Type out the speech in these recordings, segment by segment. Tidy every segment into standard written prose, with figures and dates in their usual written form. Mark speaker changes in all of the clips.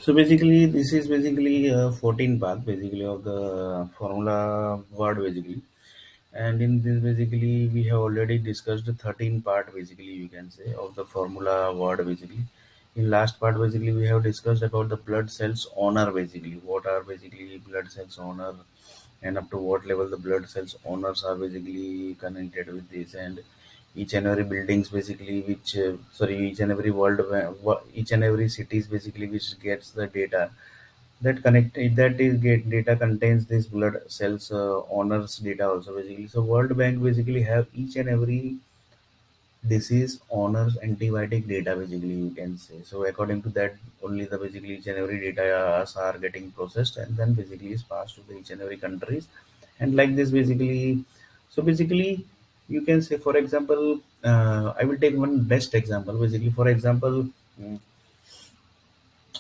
Speaker 1: So basically, this is basically a 14 part basically of the formula word basically. And in this basically we have already discussed the 13 part basically you can say of the formula word basically. In last part basically we have discussed about the blood cells honor basically. What are basically blood cells honor and up to what level the blood cells owners are basically connected with this, and each and every buildings basically which sorry each and every each and every cities basically which gets the data that connect that is get data contains this blood cells owners data also basically. So World Bank basically have each and every disease honors antibiotic data basically you can say. So according to that only the basically each and every data are getting processed and then basically is passed to the each and every countries, and like this basically. So basically you can say for example, I will take one best example basically. For example,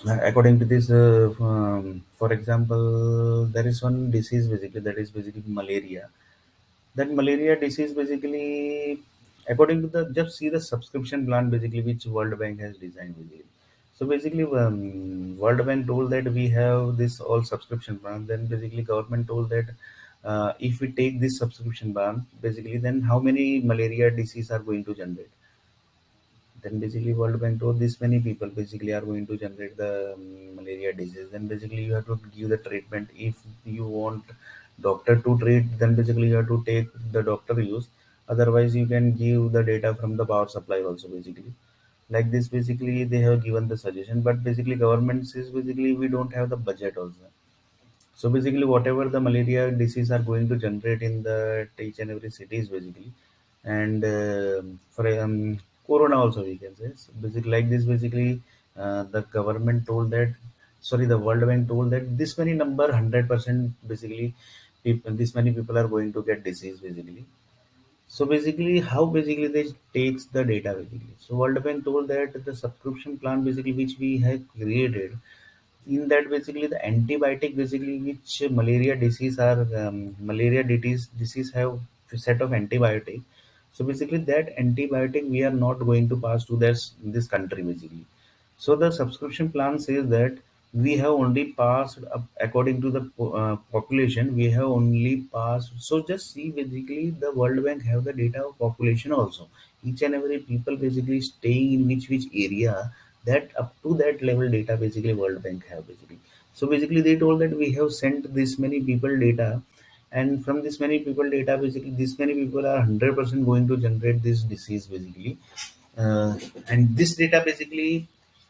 Speaker 1: according to this for example there is one disease basically, that is basically malaria. That malaria disease basically, according to the just see the subscription plan basically which World Bank has designed basically. So basically World Bank told that we have this all subscription plan, then basically government told that if we take this subscription plan basically then how many malaria disease are going to generate. Then basically World Bank told this many people basically are going to generate the malaria disease. Then basically you have to give the treatment. If you want doctor to treat, then basically you have to take the doctor use. Otherwise you can give the data from the power supply also basically. Like this basically they have given the suggestion, but basically government says basically we don't have the budget also. So basically, whatever the malaria disease are going to generate in the each and every cities basically, and for corona also we can say. So basically, like this basically, the government told that, sorry, the World Bank told that this many number 100% basically, people, this many people are going to get disease basically. So basically, how basically they takes the data basically. So World Bank told that the subscription plan basically which we have created, in that basically the antibiotic basically which malaria disease have a set of antibiotic. So basically that antibiotic we are not going to pass to this country basically. So the subscription plan says that we have only passed according to the population, we have only passed. So just see basically the World Bank have the data of population also, each and every people basically staying in which area, that up to that level data basically World Bank have basically. So basically they told that we have sent this many people data, and from this many people data basically this many people are 100% going to generate this disease basically. And this data basically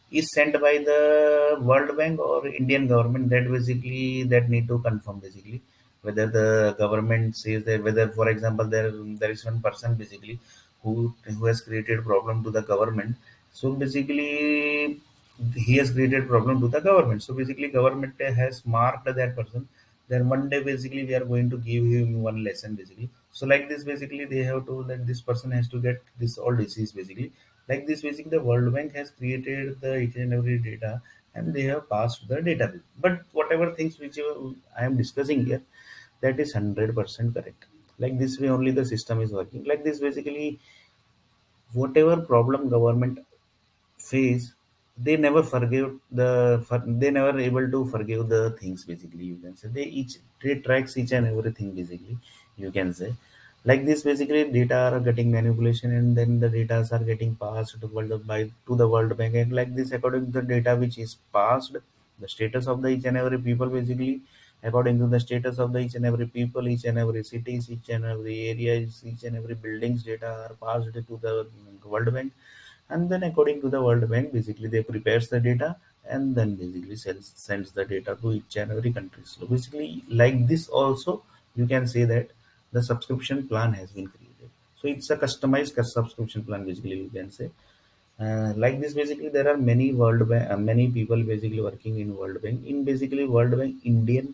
Speaker 1: is sent by the World Bank or Indian government, that basically that need to confirm basically whether the government says that, whether for example there is one person basically who has created problem to the government. So basically he has created problem to the government. So basically government has marked that person. Then one day basically we are going to give him one lesson basically. So like this basically they have told that this person has to get this all disease basically. Like this basically the World Bank has created the each and every data, and they have passed the database. But whatever things which I am discussing here, that is 100% correct. Like this way only the system is working. Like this basically whatever problem government face, they never forgive they never able to forgive the things basically you can say. They tracks each and everything basically you can say. Like this basically data are getting manipulation, and then the data are getting passed to the World Bank, and like this according to the data which is passed, the status of the each and every people basically, according to the status of the each and every people, each and every cities, each and every areas, each and every buildings data are passed to the World Bank. And then according to the World Bank basically they prepares the data, and then basically sends the data to each and every country. So basically like this also you can say that the subscription plan has been created. So it's a customized subscription plan basically you can say. Like this basically there are many World Bank many people basically working in World Bank. In basically World Bank Indian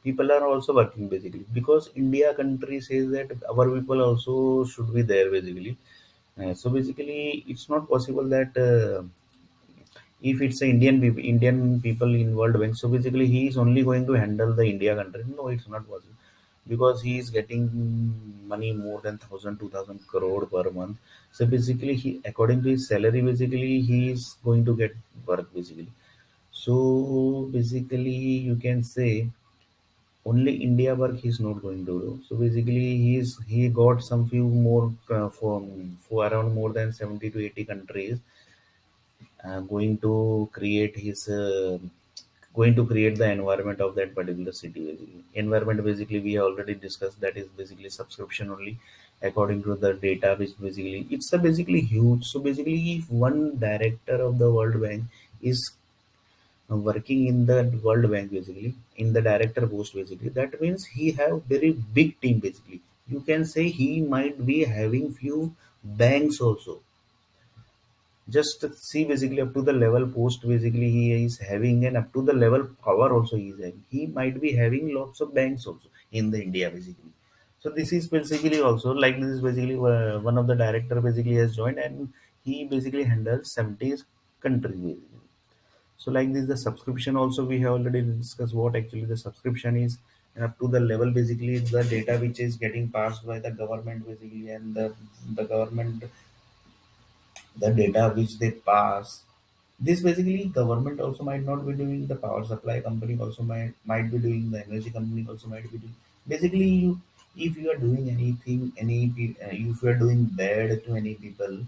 Speaker 1: people are also working basically, because India country says that our people also should be there basically. So basically, it's not possible that if it's a Indian people in World Bank, so basically he is only going to handle the India country. No, it's not possible, because he is getting money more than 1,000 to 2,000 crore per month. So basically, he according to his salary, basically he is going to get work basically. So basically you can say only India work he's not going to do. So basically he got some few more from for around more than 70 to 80 countries going to create his going to create the environment of that particular city. Basically environment, basically we have already discussed, that is basically subscription only according to the data, which basically it's a basically huge. So basically if one director of the World Bank is working in the World Bank, basically in the director post, basically that means he have very big team. Basically you can say he might be having few banks also. Just see basically up to the level post, basically he is having, and up to the level power also he is having. He might be having lots of banks also in the India basically. So this is basically also like this is basically one of the director basically has joined, and he basically handles 70 countries basically. So like this, the subscription also we have already discussed what actually the subscription is, and up to the level basically the data which is getting passed by the government basically, and the government, the data which they pass. This basically government also might not be doing, the power supply company also might be doing, the energy company also might be doing. Basically, you, if you are doing anything, if you are doing bad to any people,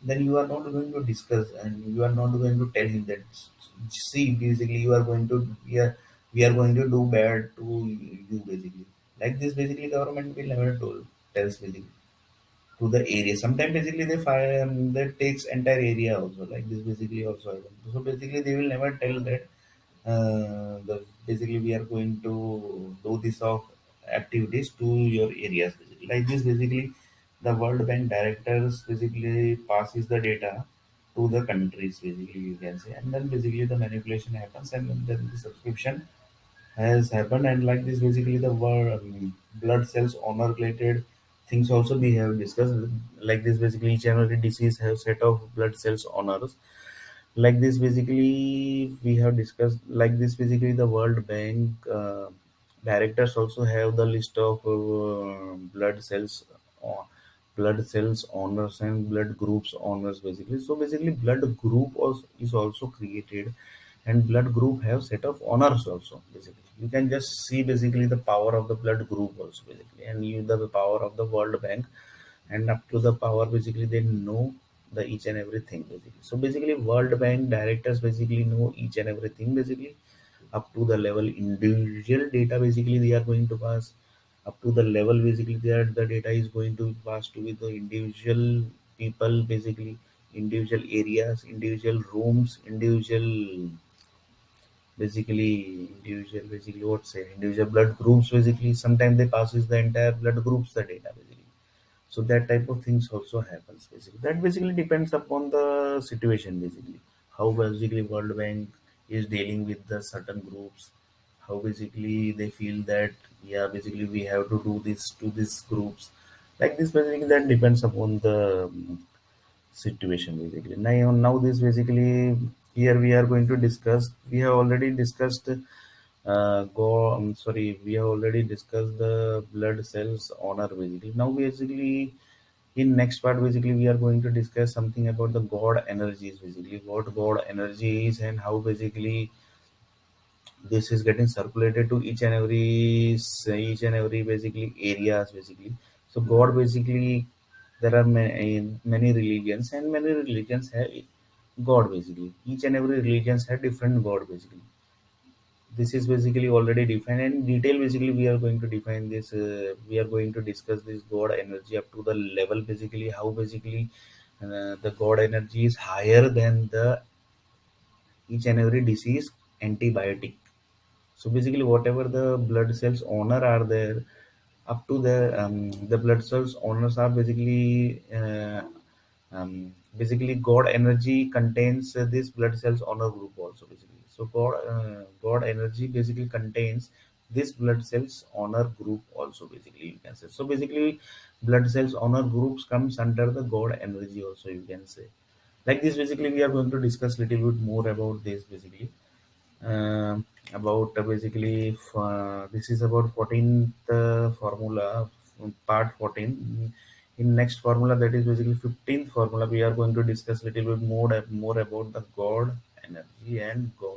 Speaker 1: then you are not going to discuss, and you are not going to tell him that. See, basically, you are going to we are going to do bad to you basically. Like this, basically, government will never tells basically to the area. Sometimes basically they fire that takes entire area also. Like this basically also happen. So basically they will never tell that the basically we are going to do this of activities to your areas. Basically. Like this basically the World Bank directors basically passes the data to the countries basically you can say, and then basically the manipulation happens, and then the subscription has happened. And like this basically the word blood cells honor related things also we have discussed. Like this basically each and every disease have set of blood cells honors. Like this basically we have discussed, like this basically the World Bank directors also have the list of blood cells, uh, blood cells honors and blood groups honors basically. So basically blood group also is also created, and blood group have set of honors also basically. You can just see basically the power of the blood group also basically, and you the power of the World Bank, and up to the power basically they know the each and everything basically. So basically World Bank directors basically know each and everything basically, up to the level individual data basically they are going to pass, up to the level basically there the data is going to pass to with the individual people basically, individual areas, individual rooms, individual basically individual basically what say individual blood groups basically. Sometimes they passes the entire blood groups the data basically. So that type of things also happens basically. That basically depends upon the situation basically, how basically World Bank is dealing with the certain groups, how basically they feel that yeah basically we have to do this to these groups. Like this basically that depends upon the situation basically. Now this basically here we are going to discuss, we have already discussed sorry, we have already discussed the blood cells honor basically. Now basically in next part basically we are going to discuss something about the god energies basically, what god energy is and how basically this is getting circulated to each and every basically areas basically. So god basically there are many religions, and many religions have god basically. Each and every religions have different god basically. This is basically already defined, and in detail basically we are going to define this, we are going to discuss this god energy up to the level basically, how basically the god energy is higher than the each and every disease antibiotic. So basically whatever the blood cells honor are there, up to the blood cells owners are basically god energy contains this blood cells honor group also basically. So god energy basically contains this blood cells honor group also basically you can say. So basically blood cells honor groups comes under the god energy also you can say. Like this basically we are going to discuss little bit more about this basically, about basically this is about 14th formula, part 14. In next formula, that is basically 15th formula, we are going to discuss little bit more about the god energy and god